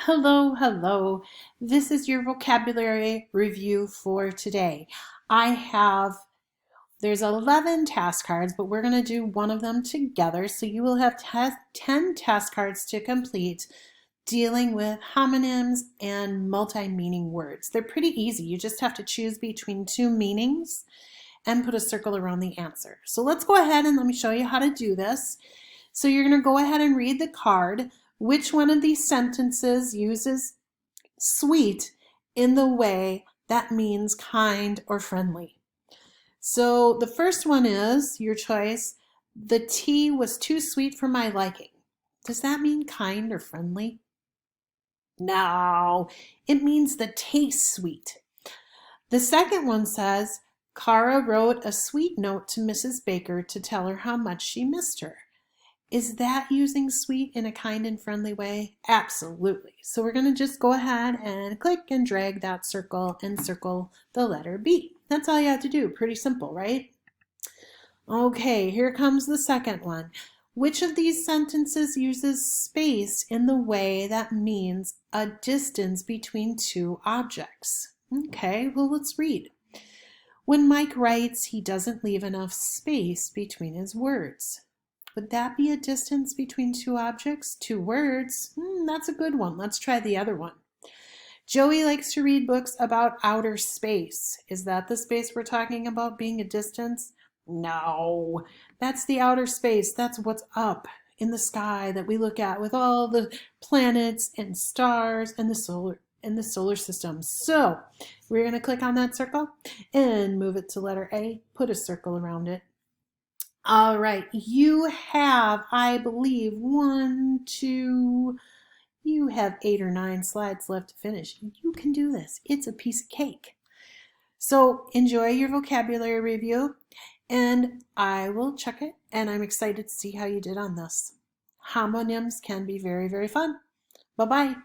Hello, hello. This is your vocabulary review for today. There's 11 task cards, but we're going to do one of them together. So you will have 10 task cards to complete dealing with homonyms and multi-meaning words. They're pretty easy. You just have to choose between two meanings and put a circle around the answer. So let's go ahead and let me show you how to do this. So you're going to go ahead and read the card. Which one of these sentences uses sweet in the way that means kind or friendly? So the first one is your choice. The tea was too sweet for my liking. Does that mean kind or friendly? No, it means the taste sweet. The second one says, Cara wrote a sweet note to Mrs. Baker to tell her how much she missed her. Is that using sweet in a kind and friendly way? Absolutely. So we're going to just go ahead and click and drag that circle and circle the letter B. That's all you have to do. Pretty simple, right? Okay, here comes the second one. Which of these sentences uses space in the way that means a distance between two objects? Okay, well, let's read. When Mike writes, he doesn't leave enough space between his words. Would that be a distance between two objects? Two words? That's a good one. Let's try the other one. Joey likes to read books about outer space. Is that the space we're talking about being a distance? No, that's the outer space. That's what's up in the sky that we look at with all the planets and stars and the solar system. So we're going to click on that circle and move it to letter A, put a circle around it. All right, you have, I believe, you have 8 or 9 slides left to finish. You can do this. It's a piece of cake. So enjoy your vocabulary review, and I will check it, and I'm excited to see how you did on this. Homonyms can be very, very fun. Bye-bye.